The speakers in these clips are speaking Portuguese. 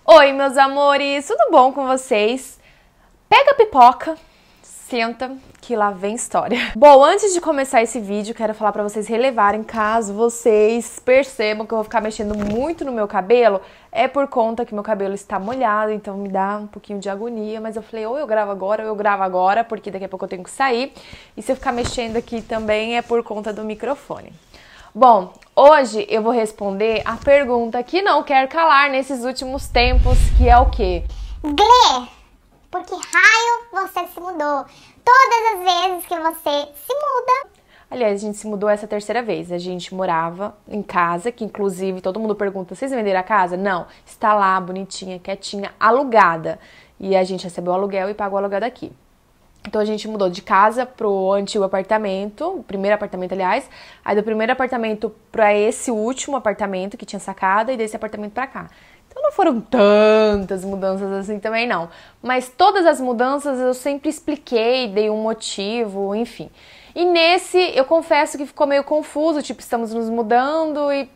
Oi, meus amores, tudo bom com vocês? Pega a pipoca, senta, que lá vem história. Bom, antes de começar esse vídeo, quero falar pra vocês relevarem, caso vocês percebam que eu vou ficar mexendo muito no meu cabelo, é por conta que meu cabelo está molhado, então me dá um pouquinho de agonia, mas eu falei, ou eu gravo agora, ou eu gravo agora, porque daqui a pouco eu tenho que sair, e se eu ficar mexendo aqui também é por conta do microfone. Bom, hoje eu vou responder a pergunta que não quer calar nesses últimos tempos, que é o quê? Glê, por que raio você se mudou? Todas as vezes que você se muda. Aliás, a gente se mudou essa terceira vez. A gente morava em casa, que inclusive todo mundo pergunta, vocês venderam a casa? Não, está lá, bonitinha, quietinha, alugada. E a gente recebeu o aluguel e pagou o aluguel daqui. Então a gente mudou de casa pro antigo apartamento, o primeiro apartamento, aliás, aí do primeiro apartamento pra esse último apartamento que tinha sacada e desse apartamento pra cá. Então não foram tantas mudanças assim também não, mas todas as mudanças eu sempre expliquei, dei um motivo, enfim. E nesse eu confesso que ficou meio confuso, tipo, estamos nos mudando e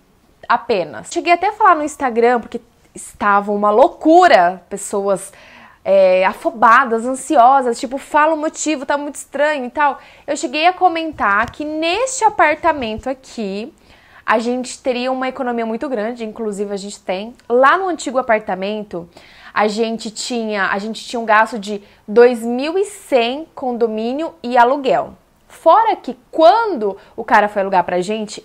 apenas. Cheguei até a falar no Instagram, porque estava uma loucura, pessoas afobadas, ansiosas, tipo, fala o motivo, tá muito estranho e tal. Eu cheguei a comentar que neste apartamento aqui, a gente teria uma economia muito grande, inclusive a gente tem. Lá no antigo apartamento, a gente tinha um gasto de 2.100 condomínio e aluguel. Fora que quando o cara foi alugar pra gente,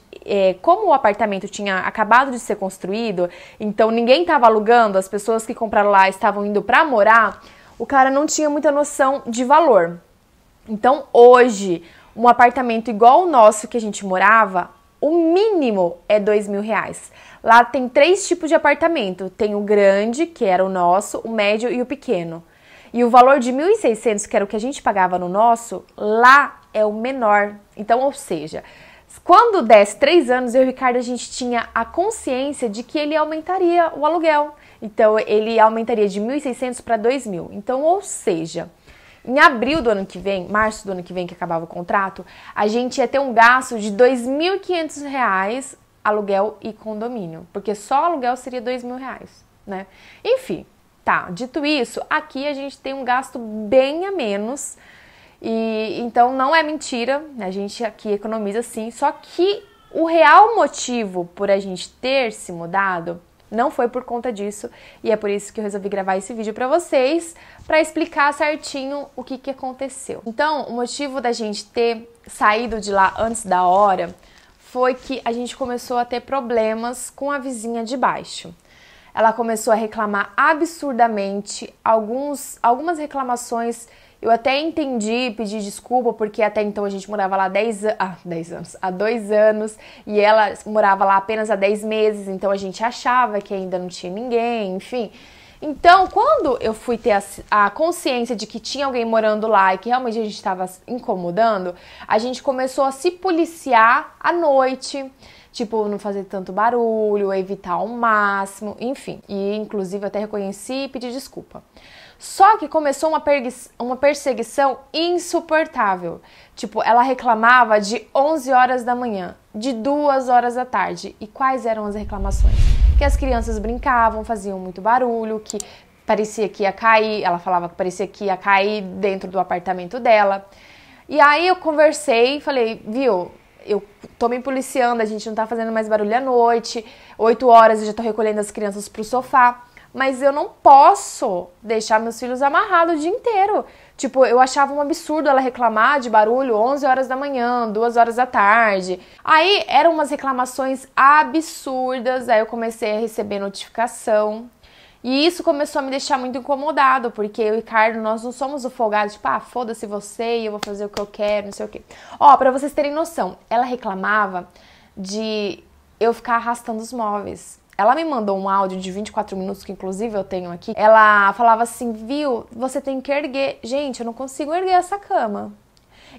como o apartamento tinha acabado de ser construído, então ninguém estava alugando, as pessoas que compraram lá estavam indo pra morar, o cara não tinha muita noção de valor. Então hoje, um apartamento igual o nosso que a gente morava, o mínimo é R$2.000. Lá tem 3 tipos de apartamento, tem o grande, que era o nosso, o médio e o pequeno. E o valor de 1.600, que era o que a gente pagava no nosso, lá é o menor. Então, ou seja, quando desse 3 anos, eu e o Ricardo, a gente tinha a consciência de que ele aumentaria o aluguel. Então, ele aumentaria de 1.600 para 2.000. Então, ou seja, em abril do ano que vem, março do ano que vem, que acabava o contrato, a gente ia ter um gasto de R$2.500 aluguel e condomínio. Porque só aluguel seria R$2.000, né? Enfim. Tá, dito isso, aqui a gente tem um gasto bem a menos e então não é mentira, a gente aqui economiza sim, só que o real motivo por a gente ter se mudado não foi por conta disso e é por isso que eu resolvi gravar esse vídeo pra vocês, pra explicar certinho o que aconteceu. Então, o motivo da gente ter saído de lá antes da hora foi que a gente começou a ter problemas com a vizinha de baixo. Ela começou a reclamar absurdamente, algumas reclamações eu até entendi, pedi desculpa, porque até então a gente morava lá há 2 anos, e ela morava lá apenas há 10 meses, então a gente achava que ainda não tinha ninguém, enfim. Então, quando eu fui ter a consciência de que tinha alguém morando lá e que realmente a gente estava incomodando, a gente começou a se policiar à noite, tipo, não fazer tanto barulho, evitar ao máximo, enfim. E, inclusive, eu até reconheci e pedi desculpa. Só que começou uma perseguição insuportável. Tipo, ela reclamava de 11 horas da manhã, de 2 horas da tarde. E quais eram as reclamações? Que as crianças brincavam, faziam muito barulho, que parecia que ia cair, ela falava que parecia que ia cair dentro do apartamento dela. E aí eu conversei e falei, viu, eu tô me policiando, a gente não tá fazendo mais barulho à noite, 8 horas eu já tô recolhendo as crianças pro sofá, mas eu não posso deixar meus filhos amarrados o dia inteiro. Tipo, eu achava um absurdo ela reclamar de barulho 11 horas da manhã, 2 horas da tarde. Aí eram umas reclamações absurdas, aí eu comecei a receber notificação. E isso começou a me deixar muito incomodado, porque eu e o Ricardo, nós não somos o folgado, tipo, foda-se você e eu vou fazer o que eu quero, não sei o quê. Ó, pra vocês terem noção, ela reclamava de eu ficar arrastando os móveis. Ela me mandou um áudio de 24 minutos, que inclusive eu tenho aqui. Ela falava assim, viu, você tem que erguer. Gente, eu não consigo erguer essa cama.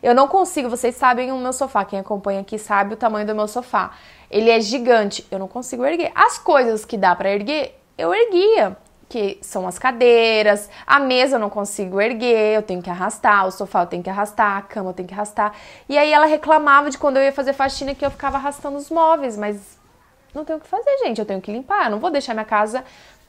Eu não consigo, vocês sabem o meu sofá, quem acompanha aqui sabe o tamanho do meu sofá. Ele é gigante, eu não consigo erguer. As coisas que dá pra erguer, eu erguia, que são as cadeiras, a mesa eu não consigo erguer, eu tenho que arrastar, o sofá eu tenho que arrastar, a cama eu tenho que arrastar. E aí ela reclamava de quando eu ia fazer faxina que eu ficava arrastando os móveis, mas não tenho o que fazer, gente, eu tenho que limpar, eu não vou deixar minha casa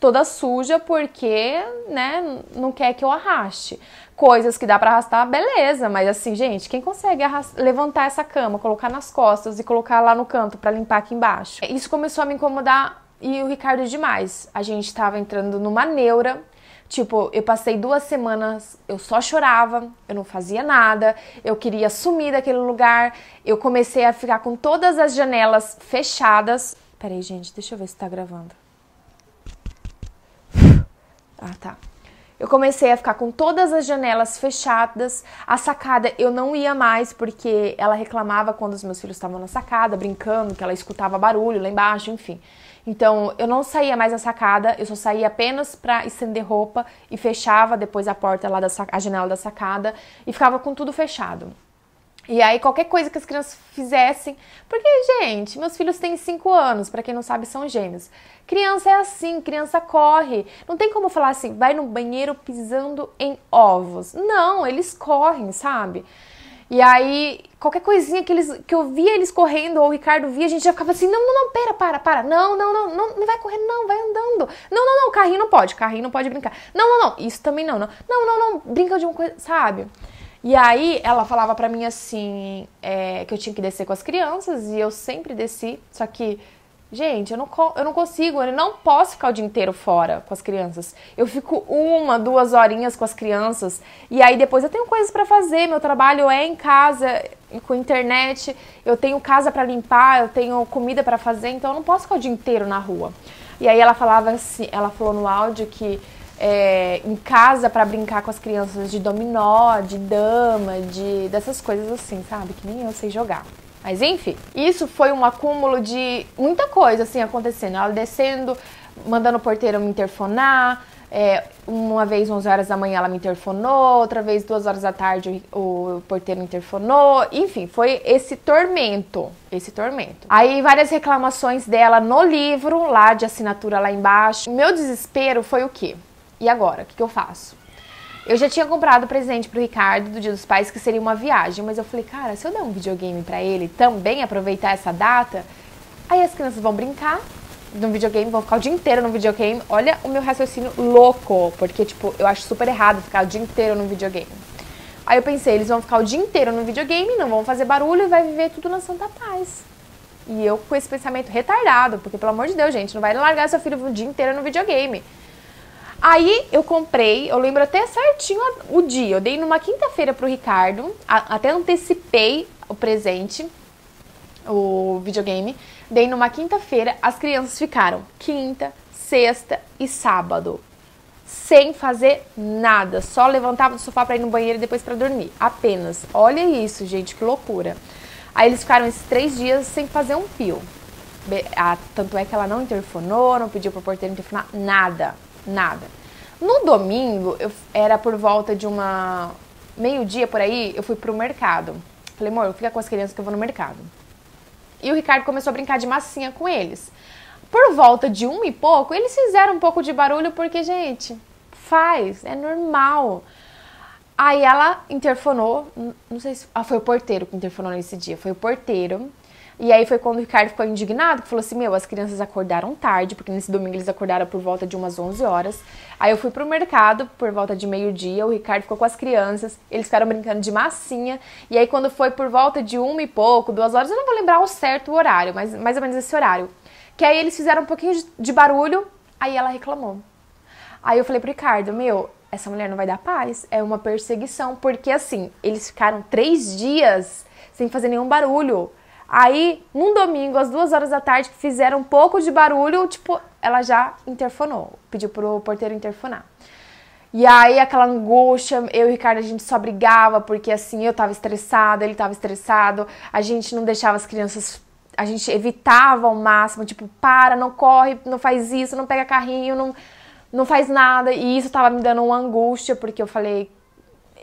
toda suja porque, né, não quer que eu arraste. Coisas que dá pra arrastar, beleza, mas assim, gente, quem consegue levantar essa cama, colocar nas costas e colocar lá no canto pra limpar aqui embaixo? Isso começou a me incomodar e o Ricardo demais. A gente tava entrando numa neura. Tipo, eu passei 2 semanas, eu só chorava, eu não fazia nada, eu queria sumir daquele lugar. Eu comecei a ficar com todas as janelas fechadas. Peraí, gente, deixa eu ver se tá gravando. Ah, tá. Eu comecei a ficar com todas as janelas fechadas. A sacada eu não ia mais porque ela reclamava quando os meus filhos estavam na sacada, brincando, que ela escutava barulho lá embaixo, enfim. Então, eu não saía mais na sacada, eu só saía apenas pra estender roupa e fechava depois a porta lá, a janela da sacada e ficava com tudo fechado. E aí, qualquer coisa que as crianças fizessem... Porque, gente, meus filhos têm 5 anos, pra quem não sabe, são gêmeos. Criança é assim, criança corre. Não tem como falar assim, vai no banheiro pisando em ovos. Não, eles correm, sabe? E aí, qualquer coisinha que eu via eles correndo, ou o Ricardo via, a gente já ficava assim, não, para. Não vai correndo, não, vai andando. Não, carrinho não pode brincar. Não, isso também não. Não, brinca de uma coisa, sabe? E aí, ela falava pra mim assim, que eu tinha que descer com as crianças, e eu sempre desci, só que, gente, eu não consigo, eu não posso ficar o dia inteiro fora com as crianças. Eu fico 1, 2 horinhas com as crianças, e aí depois eu tenho coisas pra fazer, meu trabalho é em casa, com internet, eu tenho casa pra limpar, eu tenho comida pra fazer, então eu não posso ficar o dia inteiro na rua. E aí ela falava assim, ela falou no áudio que em casa pra brincar com as crianças de dominó, de dama, dessas coisas assim, sabe? Que nem eu sei jogar. Mas enfim, isso foi um acúmulo de muita coisa assim acontecendo. Ela descendo, mandando o porteiro me interfonar. Uma vez 11 horas da manhã ela me interfonou, outra vez 2 horas da tarde o porteiro me interfonou. Enfim, foi esse tormento. Aí várias reclamações dela no livro, lá de assinatura lá embaixo. O meu desespero foi o quê? E agora? O que eu faço? Eu já tinha comprado presente pro Ricardo do Dia dos Pais, que seria uma viagem, mas eu falei, cara, se eu der um videogame pra ele também, aproveitar essa data, aí as crianças vão brincar no videogame, vão ficar o dia inteiro no videogame. Olha o meu raciocínio louco, porque, tipo, eu acho super errado ficar o dia inteiro no videogame. Aí eu pensei, eles vão ficar o dia inteiro no videogame, não vão fazer barulho e vai viver tudo na santa paz. E eu com esse pensamento retardado, porque, pelo amor de Deus, gente, não vai largar seu filho o dia inteiro no videogame. Aí eu comprei, eu lembro até certinho o dia, eu dei numa quinta-feira pro Ricardo, até antecipei o presente, o videogame, dei numa quinta-feira, as crianças ficaram quinta, sexta e sábado, sem fazer nada, só levantava do sofá pra ir no banheiro e depois pra dormir, apenas. Olha isso, gente, que loucura. Aí eles ficaram esses 3 dias sem fazer um pio, tanto é que ela não interfonou, não pediu pro porteiro interfonar, nada. No domingo, era por volta de meio-dia por aí, eu fui pro mercado. Falei, amor, fica com as crianças que eu vou no mercado. E o Ricardo começou a brincar de massinha com eles. Por volta de 1 e pouco, eles fizeram um pouco de barulho porque, gente, é normal. Aí ela interfonou, não sei se... foi o porteiro que interfonou nesse dia, foi o porteiro. E aí foi quando o Ricardo ficou indignado, que falou assim, as crianças acordaram tarde, porque nesse domingo eles acordaram por volta de umas 11 horas. Aí eu fui pro mercado por volta de meio-dia, o Ricardo ficou com as crianças, eles ficaram brincando de massinha. E aí quando foi por volta de 1 e pouco, 2 horas, eu não vou lembrar o certo horário, mas mais ou menos esse horário. Que aí eles fizeram um pouquinho de barulho, aí ela reclamou. Aí eu falei pro Ricardo, essa mulher não vai dar paz, é uma perseguição. Porque assim, eles ficaram 3 dias sem fazer nenhum barulho. Aí, num domingo, às 2 horas da tarde, que fizeram um pouco de barulho, tipo, ela já interfonou, pediu pro porteiro interfonar. E aí, aquela angústia, eu e o Ricardo, a gente só brigava, porque assim, eu tava estressada, ele tava estressado, a gente não deixava as crianças, a gente evitava ao máximo, tipo, não corre, não faz isso, não pega carrinho, não faz nada. E isso tava me dando uma angústia, porque eu falei,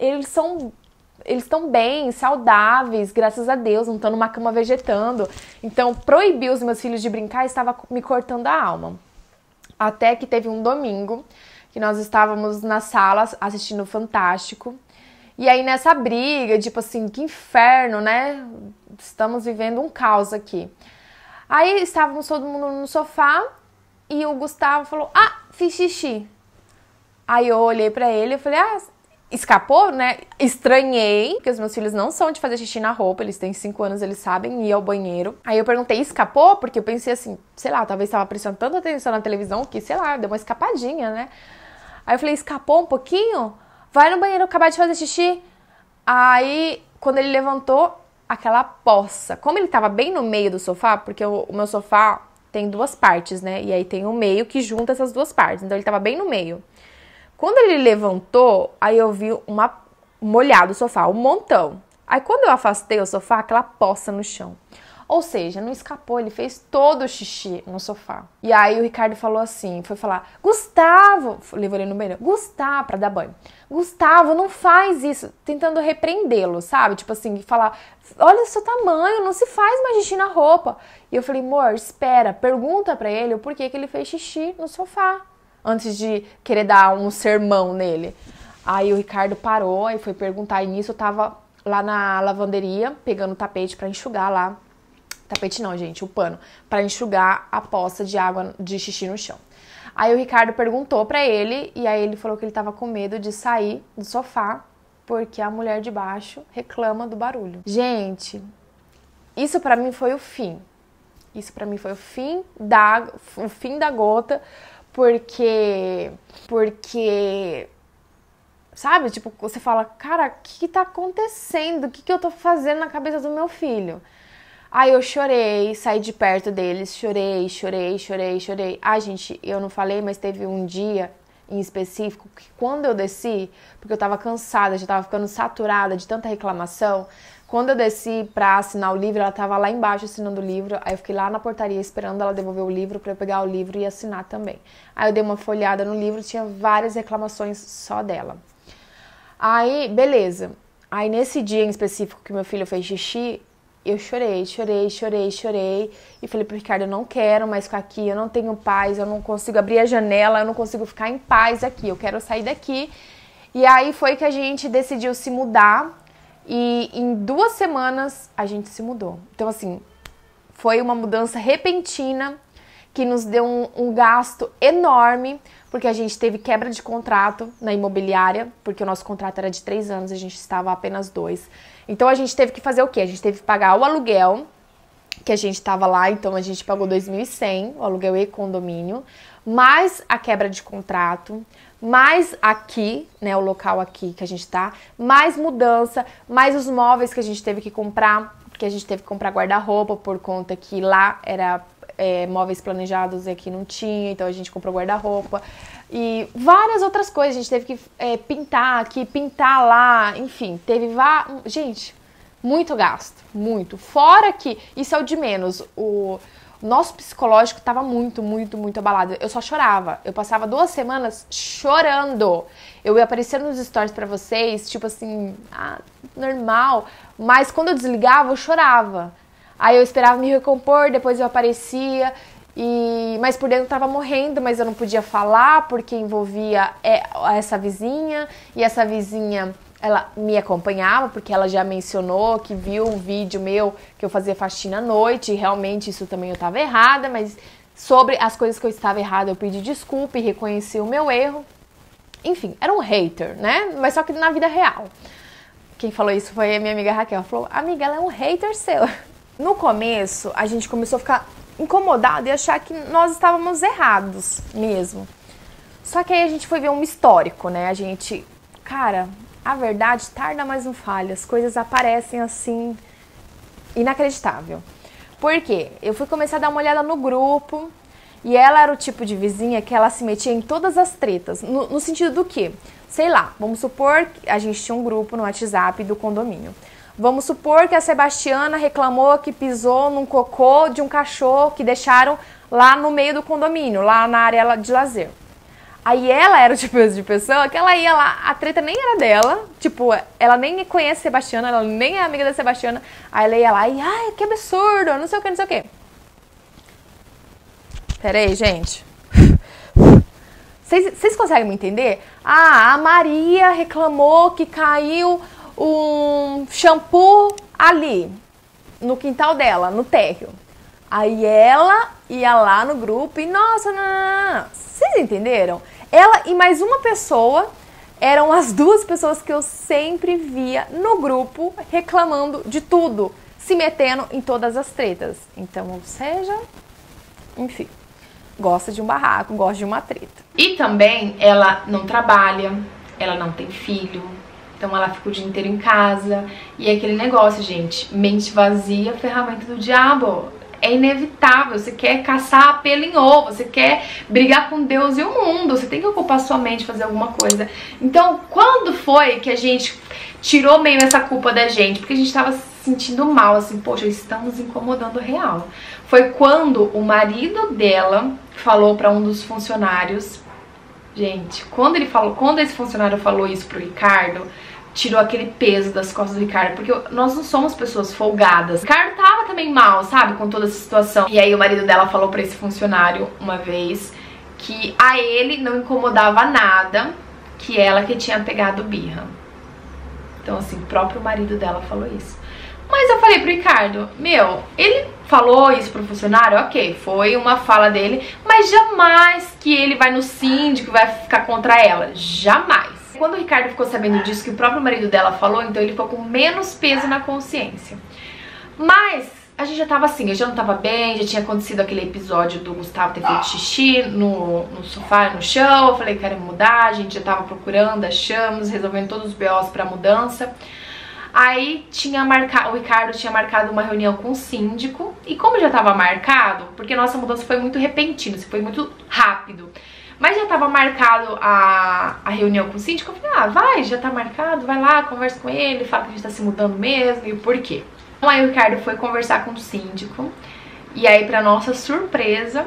eles estão bem, saudáveis, graças a Deus, não estão numa cama vegetando. Então, proibir os meus filhos de brincar estava me cortando a alma. Até que teve um domingo, que nós estávamos na sala assistindo o Fantástico. E aí, nessa briga, tipo assim, que inferno, né? Estamos vivendo um caos aqui. Aí, estávamos todo mundo no sofá, e o Gustavo falou, ah, fiz xixi. Aí eu olhei pra ele e falei, ah, escapou, né? Estranhei, porque os meus filhos não são de fazer xixi na roupa, eles têm 5 anos, eles sabem ir ao banheiro. Aí eu perguntei, escapou? Porque eu pensei assim, sei lá, talvez tava prestando tanta atenção na televisão que, sei lá, deu uma escapadinha, né? Aí eu falei, escapou um pouquinho? Vai no banheiro acabar de fazer xixi. Aí, quando ele levantou, aquela poça. Como ele tava bem no meio do sofá, porque o meu sofá tem 2 partes, né? E aí tem o meio que junta essas 2 partes. Então ele tava bem no meio. Quando ele levantou, aí eu vi molhado o sofá, um montão. Aí quando eu afastei o sofá, aquela poça no chão. Ou seja, não escapou, ele fez todo o xixi no sofá. E aí o Ricardo falou assim, foi falar, Gustavo, levou ele no banheiro, Gustavo, pra dar banho. Gustavo, não faz isso, tentando repreendê-lo, sabe? Tipo assim, falar, olha o seu tamanho, não se faz mais xixi na roupa. E eu falei, amor, espera, pergunta pra ele o porquê que ele fez xixi no sofá. Antes de querer dar um sermão nele. Aí o Ricardo parou e foi perguntar. E nisso eu tava lá na lavanderia, pegando o tapete pra enxugar lá. Tapete não, gente, o pano. Pra enxugar a poça de água de xixi no chão. Aí o Ricardo perguntou pra ele. E aí ele falou que ele tava com medo de sair do sofá. Porque a mulher de baixo reclama do barulho. Gente, isso pra mim foi o fim. Isso pra mim foi o fim da gota. Porque, sabe, tipo, você fala, cara, o que tá acontecendo? O que eu tô fazendo na cabeça do meu filho? Aí eu chorei, saí de perto deles, chorei. Ai, gente, eu não falei, mas teve um dia em específico que quando eu desci, porque eu tava cansada, já tava ficando saturada de tanta reclamação, quando eu desci pra assinar o livro, ela tava lá embaixo assinando o livro, aí eu fiquei lá na portaria esperando ela devolver o livro pra eu pegar o livro e assinar também. Aí eu dei uma folhada no livro, tinha várias reclamações só dela. Aí, beleza. Aí nesse dia em específico que meu filho fez xixi, eu chorei. E falei pro Ricardo, eu não quero mais ficar aqui, eu não tenho paz, eu não consigo abrir a janela, eu não consigo ficar em paz aqui, eu quero sair daqui. E aí foi que a gente decidiu se mudar. E em 2 semanas a gente se mudou. Então, assim, foi uma mudança repentina que nos deu um gasto enorme, porque a gente teve quebra de contrato na imobiliária, porque o nosso contrato era de 3 anos, a gente estava apenas 2. Então, a gente teve que fazer o quê? A gente teve que pagar o aluguel, que a gente estava lá, então a gente pagou 2.100, o aluguel e condomínio, mais a quebra de contrato, mais aqui, né, o local aqui que a gente tá, mais mudança, mais os móveis que a gente teve que comprar, porque a gente teve que comprar guarda-roupa por conta que lá era móveis planejados e aqui não tinha, então a gente comprou guarda-roupa e várias outras coisas, a gente teve que pintar aqui, pintar lá, enfim, teve gente, muito gasto, muito, fora que, isso é o de menos, o nosso psicológico estava muito abalado. Eu só chorava. Eu passava 2 semanas chorando. Eu ia aparecer nos stories pra vocês, tipo assim, normal. Mas quando eu desligava, eu chorava. Aí eu esperava me recompor, depois eu aparecia. Mas por dentro eu tava morrendo, mas eu não podia falar porque envolvia essa vizinha. E essa vizinha, ela me acompanhava, porque ela já mencionou que viu um vídeo meu que eu fazia faxina à noite, e realmente isso também eu estava errada, mas sobre as coisas que eu estava errada eu pedi desculpa e reconheci o meu erro. Enfim, era um hater, né? Mas só que na vida real. Quem falou isso foi a minha amiga Raquel. Ela falou, amiga, ela é um hater seu. No começo, a gente começou a ficar incomodado e achar que nós estávamos errados mesmo. Só que aí a gente foi ver um histórico, né? A gente, cara, a verdade tarda, mas não falha. As coisas aparecem assim, inacreditável. Por quê? Eu fui começar a dar uma olhada no grupo e ela era o tipo de vizinha que ela se metia em todas as tretas. No sentido do quê? Sei lá, vamos supor que a gente tinha um grupo no WhatsApp do condomínio. Vamos supor que a Sebastiana reclamou que pisou num cocô de um cachorro que deixaram lá no meio do condomínio, lá na área de lazer. Aí ela era o tipo de pessoa que ela ia lá, a treta nem era dela, tipo, ela nem conhece a Sebastiana, ela nem é amiga da Sebastiana, aí ela ia lá e, ai, que absurdo, não sei o que, não sei o que. Pera aí, gente. Vocês conseguem me entender? A Maria reclamou que caiu um shampoo ali, no quintal dela, no térreo. Aí ela ia lá no grupo e, nossa, não. Vocês entenderam? Ela e mais uma pessoa eram as duas pessoas que eu sempre via no grupo reclamando de tudo, se metendo em todas as tretas. Então, ou seja, enfim, gosta de um barraco, gosta de uma treta. E também ela não trabalha, ela não tem filho, então ela fica o dia inteiro em casa. E é aquele negócio, gente, mente vazia, ferramenta do diabo. É inevitável, você quer caçar pelo em ovo, você quer brigar com Deus e o mundo, você tem que ocupar sua mente, fazer alguma coisa. Então, quando foi que a gente tirou meio essa culpa da gente? Porque a gente tava se sentindo mal, assim, poxa, estamos incomodando real. Foi quando o marido dela falou pra um dos funcionários, gente, quando esse funcionário falou isso pro Ricardo, tirou aquele peso das costas do Ricardo, porque nós não somos pessoas folgadas. O Ricardo tava também mal, sabe, com toda essa situação. E aí o marido dela falou pra esse funcionário uma vez que a ele não incomodava nada, que ela que tinha pegado birra. Então assim, o próprio marido dela falou isso. Mas eu falei pro Ricardo, meu, ele falou isso pro funcionário, ok, foi uma fala dele, mas jamais que ele vai no síndico e vai ficar contra ela, jamais. Quando o Ricardo ficou sabendo disso, que o próprio marido dela falou, então ele ficou com menos peso na consciência. Mas a gente já tava assim, eu já não tava bem, já tinha acontecido aquele episódio do Gustavo ter feito xixi no sofá, no chão. Eu falei que quero mudar, a gente já tava procurando, achamos, resolvendo todos os BOs pra mudança. Aí o Ricardo tinha marcado uma reunião com o síndico, e como já tava marcado, porque nossa mudança foi muito repentina, foi muito rápido, mas já tava marcado a reunião com o síndico, eu falei, ah, vai, já tá marcado, vai lá, conversa com ele, fala que a gente tá se mudando mesmo e por quê. Então aí o Ricardo foi conversar com o síndico, e aí pra nossa surpresa,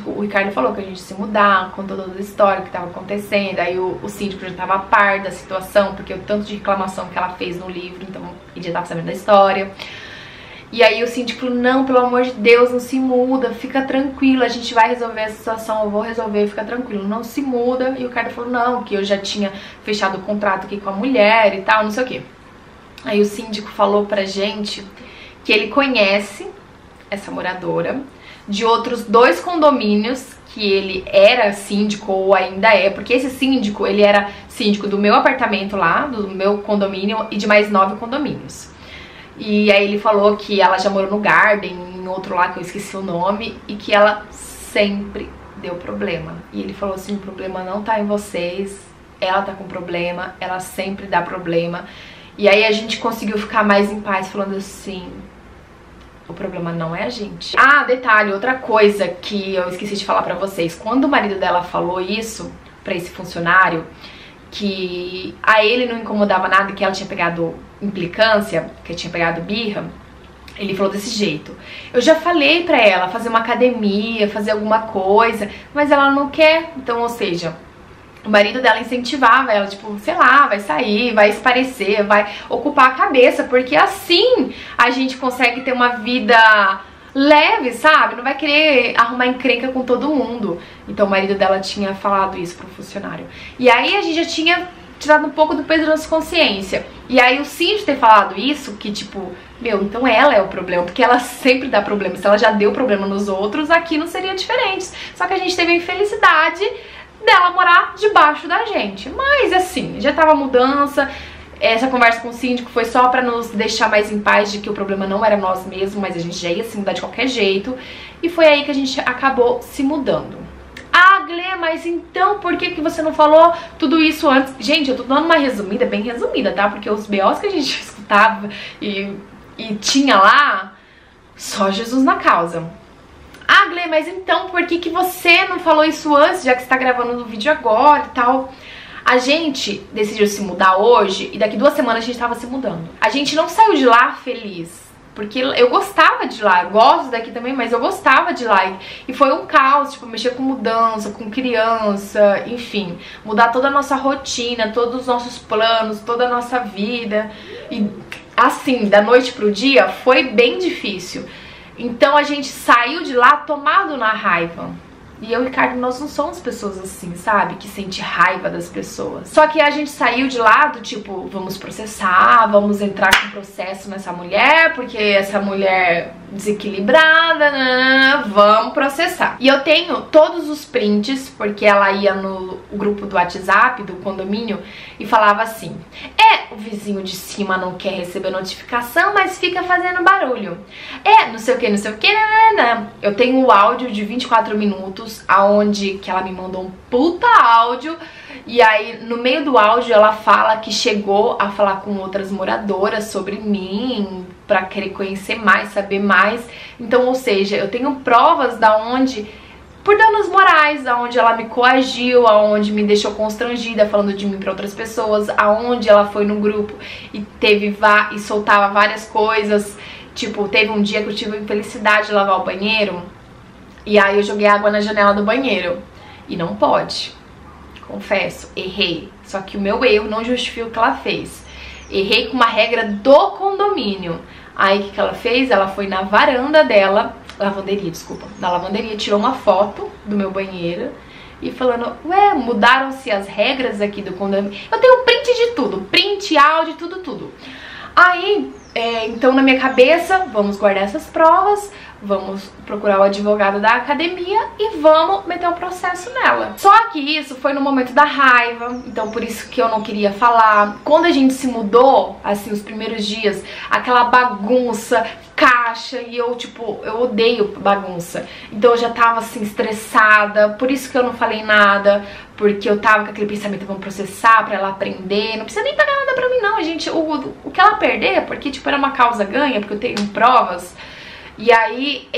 o Ricardo falou que a gente se mudar, contou toda a história que tava acontecendo, aí o síndico já tava a par da situação, porque o tanto de reclamação que ela fez no livro, então ele já tava sabendo da história. E aí o síndico falou, não, pelo amor de Deus, não se muda, fica tranquilo, a gente vai resolver essa situação, eu vou resolver, fica tranquilo, não se muda. E o cara falou, não, que eu já tinha fechado o contrato aqui com a mulher e tal, não sei o quê. Aí o síndico falou pra gente que ele conhece essa moradora de outros 2 condomínios que ele era síndico ou ainda é, porque esse síndico, ele era síndico do meu apartamento lá, do meu condomínio e de mais 9 condomínios. E aí ele falou que ela já morou no Garden, em outro lá que eu esqueci o nome, e que ela sempre deu problema. E ele falou assim, o problema não tá em vocês, ela tá com problema, ela sempre dá problema. E aí a gente conseguiu ficar mais em paz, falando assim, o problema não é a gente. Ah, detalhe, outra coisa que eu esqueci de falar pra vocês. Quando o marido dela falou isso pra esse funcionário, que a ele não incomodava nada, que ela tinha pegado implicância, que tinha pegado birra, ele falou desse jeito, eu já falei pra ela fazer uma academia, fazer alguma coisa, mas ela não quer. Então, ou seja, o marido dela incentivava ela, tipo, sei lá, vai sair, vai esparecer, vai ocupar a cabeça, porque assim a gente consegue ter uma vida leve, sabe? Não vai querer arrumar encrenca com todo mundo. Então o marido dela tinha falado isso pro funcionário. E aí a gente já tinha tirado um pouco do peso da nossa consciência. E aí o síndico ter falado isso, que tipo, meu, então ela é o problema, porque ela sempre dá problema. Se ela já deu problema nos outros, aqui não seria diferente. Só que a gente teve a infelicidade dela morar debaixo da gente. Mas assim, já tava mudança. Essa conversa com o síndico foi só pra nos deixar mais em paz de que o problema não era nós mesmos, mas a gente já ia se mudar de qualquer jeito. E foi aí que a gente acabou se mudando. Ah, Glê, mas então por que você não falou tudo isso antes? Gente, eu tô dando uma resumida, bem resumida, tá? Porque os BOs que a gente escutava e tinha lá, só Jesus na causa. Ah, Glê, mas então por que você não falou isso antes, já que você tá gravando o vídeo agora e tal? A gente decidiu se mudar hoje e daqui 2 semanas a gente tava se mudando. A gente não saiu de lá feliz, porque eu gostava de lá, eu gosto daqui também, mas eu gostava de lá. E foi um caos, tipo, mexer com mudança, com criança, enfim, mudar toda a nossa rotina, todos os nossos planos, toda a nossa vida. E assim, da noite pro dia, foi bem difícil. Então a gente saiu de lá tomado na raiva. E eu e o Ricardo, nós não somos pessoas assim, sabe? Que sente raiva das pessoas. Só que a gente saiu de lado, tipo, vamos processar, vamos entrar com processo nessa mulher, porque essa mulher desequilibrada, vamos processar. E eu tenho todos os prints, porque ela ia no grupo do WhatsApp, do condomínio, e falava assim: o vizinho de cima não quer receber notificação, mas fica fazendo barulho. Não sei o que, não sei o que, não. Eu tenho o áudio de 24 minutos, aonde que ela me mandou um puta áudio, e aí no meio do áudio ela fala que chegou a falar com outras moradoras sobre mim, pra querer conhecer mais, saber mais. Então, ou seja, eu tenho provas da onde, por danos morais, aonde ela me coagiu, aonde me deixou constrangida falando de mim para outras pessoas, aonde ela foi no grupo e e soltava várias coisas. Tipo, teve um dia que eu tive a infelicidade de lavar o banheiro e aí eu joguei água na janela do banheiro. E não pode. Confesso, errei. Só que o meu erro não justifica o que ela fez. Errei com uma regra do condomínio. Aí o que ela fez? Ela foi na varanda dela, lavanderia, desculpa, na lavanderia, tirou uma foto do meu banheiro e falando: ué, mudaram-se as regras aqui do condomínio. Eu tenho print de tudo, print, áudio, tudo. Aí, então na minha cabeça, vamos guardar essas provas, vamos procurar o advogado da academia e vamos meter um processo nela. Só que isso foi no momento da raiva, então por isso que eu não queria falar. Quando a gente se mudou, assim, os primeiros dias, aquela bagunça, caixa, e eu, tipo, eu odeio bagunça. Então eu já tava, assim, estressada, por isso que eu não falei nada, porque eu tava com aquele pensamento: vamos processar pra ela aprender, não precisa nem pagar nada pra mim não, gente. O que ela perder, porque, tipo, era uma causa ganha, porque eu tenho provas. E aí,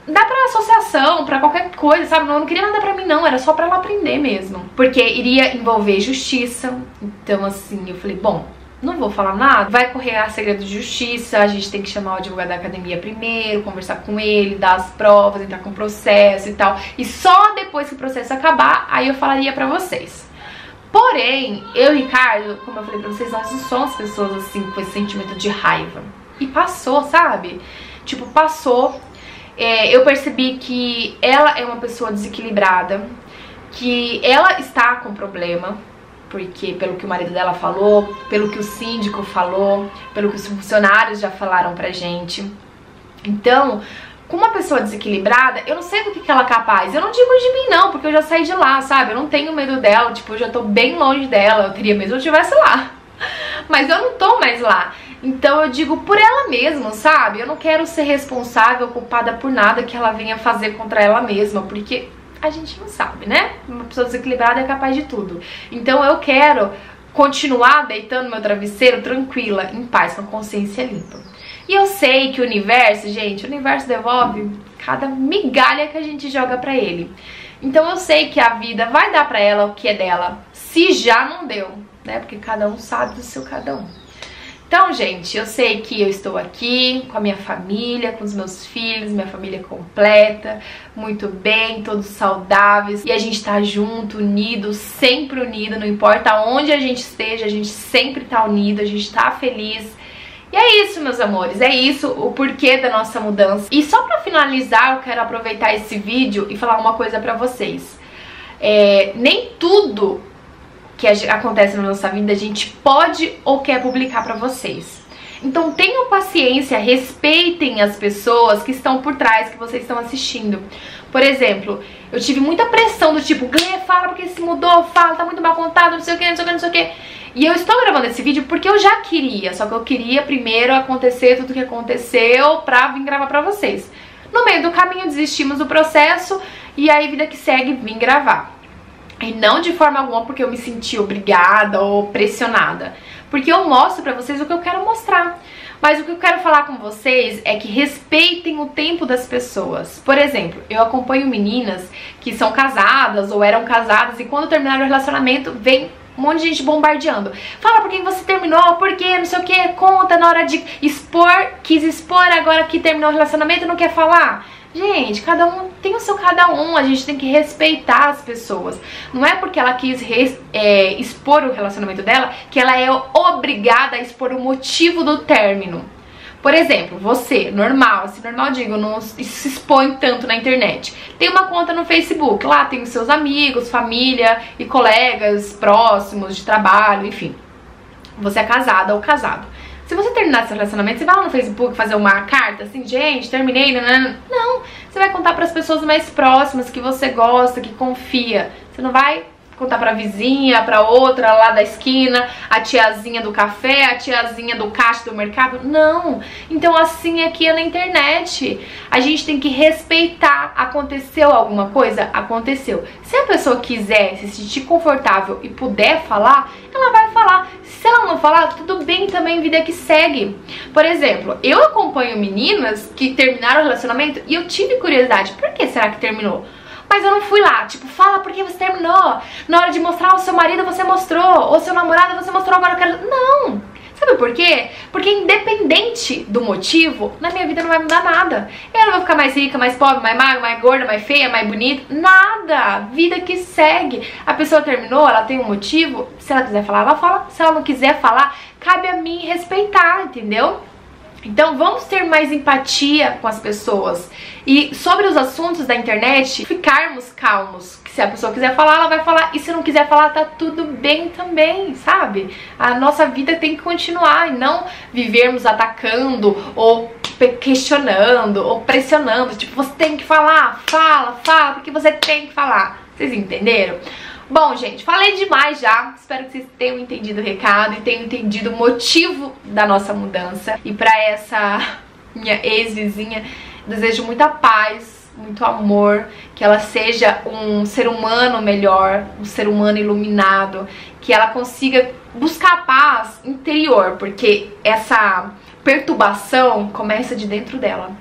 dá pra associação, pra qualquer coisa, sabe? Eu não queria nada pra mim não, era só pra ela aprender mesmo. Porque iria envolver justiça. Então, assim, eu falei: bom, não vou falar nada, vai correr a segredo de justiça, a gente tem que chamar o advogado da academia primeiro, conversar com ele, dar as provas, entrar com o processo e tal. E só depois que o processo acabar, aí eu falaria pra vocês. Porém, eu e Ricardo, como eu falei pra vocês, nós não somos pessoas assim com esse sentimento de raiva. E passou, sabe? Tipo, passou. Eu percebi que ela é uma pessoa desequilibrada, que ela está com problema, porque pelo que o marido dela falou, pelo que o síndico falou, pelo que os funcionários já falaram pra gente. Então, com uma pessoa desequilibrada, eu não sei do que ela é capaz. Eu não digo de mim não, porque eu já saí de lá, sabe? Eu não tenho medo dela, tipo, eu já tô bem longe dela. Eu teria medo se eu estivesse lá. Mas eu não tô mais lá. Então eu digo por ela mesma, sabe? Eu não quero ser responsável, culpada por nada que ela venha fazer contra ela mesma, porque a gente não sabe, né? Uma pessoa desequilibrada é capaz de tudo. Então eu quero continuar deitando meu travesseiro tranquila, em paz, com a consciência limpa. E eu sei que o universo, gente, o universo devolve cada migalha que a gente joga pra ele. Então eu sei que a vida vai dar pra ela o que é dela, se já não deu, né? Porque cada um sabe do seu cada um. Então, gente, eu sei que eu estou aqui com a minha família, com os meus filhos, minha família completa, muito bem, todos saudáveis. E a gente tá junto, unido, sempre unido, não importa onde a gente esteja, a gente sempre tá unido, a gente tá feliz. E é isso, meus amores, é isso o porquê da nossa mudança. E só pra finalizar, eu quero aproveitar esse vídeo e falar uma coisa pra vocês. Nem tudo que acontece na nossa vida a gente pode ou quer publicar pra vocês. Então tenham paciência, respeitem as pessoas que estão por trás, que vocês estão assistindo. Por exemplo, eu tive muita pressão do tipo: Glê, fala porque se mudou, fala, tá muito mal contado, não sei o que, não sei o que, não sei o que. E eu estou gravando esse vídeo porque eu já queria, só que eu queria primeiro acontecer tudo que aconteceu pra vir gravar pra vocês. No meio do caminho desistimos do processo e aí vida que segue, vim gravar. E não de forma alguma porque eu me senti obrigada ou pressionada, porque eu mostro pra vocês o que eu quero mostrar. Mas o que eu quero falar com vocês é que respeitem o tempo das pessoas. Por exemplo, eu acompanho meninas que são casadas ou eram casadas e quando terminaram o relacionamento vem um monte de gente bombardeando. Fala por que você terminou, por que, não sei o que, conta na hora de expor, quis expor, agora que terminou o relacionamento não quer falar. Gente, cada um tem o seu cada um, a gente tem que respeitar as pessoas. Não é porque ela quis expor o relacionamento dela que ela é obrigada a expor o motivo do término. Por exemplo, você, normal, assim, normal digo, não se expõe tanto na internet. Tem uma conta no Facebook, lá tem os seus amigos, família e colegas próximos de trabalho, enfim. Você é casada ou casado. Se você terminar esse relacionamento, você vai lá no Facebook fazer uma carta assim, gente, terminei, não. Você vai contar para as pessoas mais próximas que você gosta, que confia. Você não vai contar pra vizinha, pra outra lá da esquina, a tiazinha do café, a tiazinha do caixa do mercado. Não. Então assim aqui é na internet. A gente tem que respeitar. Aconteceu alguma coisa? Aconteceu. Se a pessoa quiser se sentir confortável e puder falar, ela vai falar. Se ela não falar, tudo bem também, vida que segue. Por exemplo, eu acompanho meninas que terminaram o relacionamento e eu tive curiosidade. Por que será que terminou? Mas eu não fui lá, tipo, fala porque você terminou. Na hora de mostrar o seu marido, você mostrou. Ou seu namorado, você mostrou, agora eu quero... Não! Sabe por quê? Porque independente do motivo, na minha vida não vai mudar nada. Eu não vou ficar mais rica, mais pobre, mais magra, mais gorda, mais feia, mais bonita. Nada! Vida que segue. A pessoa terminou, ela tem um motivo. Se ela quiser falar, ela fala. Se ela não quiser falar, cabe a mim respeitar, entendeu? Então vamos ter mais empatia com as pessoas. E sobre os assuntos da internet, ficarmos calmos. Se a pessoa quiser falar, ela vai falar. E se não quiser falar, tá tudo bem também, sabe? A nossa vida tem que continuar e não vivermos atacando ou questionando ou pressionando. Tipo, você tem que falar, fala, porque você tem que falar. Vocês entenderam? Bom, gente, falei demais já. Espero que vocês tenham entendido o recado e tenham entendido o motivo da nossa mudança. E pra essa minha ex-vizinha, desejo muita paz, muito amor, que ela seja um ser humano melhor, um ser humano iluminado, que ela consiga buscar a paz interior, porque essa perturbação começa de dentro dela.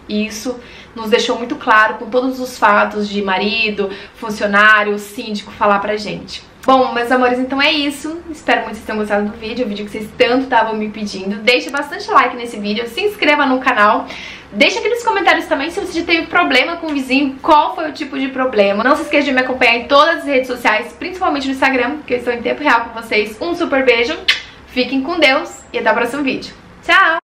E isso nos deixou muito claro com todos os fatos de marido, funcionário, síndico falar pra gente. Bom, meus amores, então é isso. Espero muito que vocês tenham gostado do vídeo, o vídeo que vocês tanto estavam me pedindo. Deixe bastante like nesse vídeo, se inscreva no canal. Deixa aqui nos comentários também se você já teve problema com o vizinho, qual foi o tipo de problema. Não se esqueça de me acompanhar em todas as redes sociais, principalmente no Instagram, que eu estou em tempo real com vocês. Um super beijo, fiquem com Deus e até o próximo vídeo. Tchau!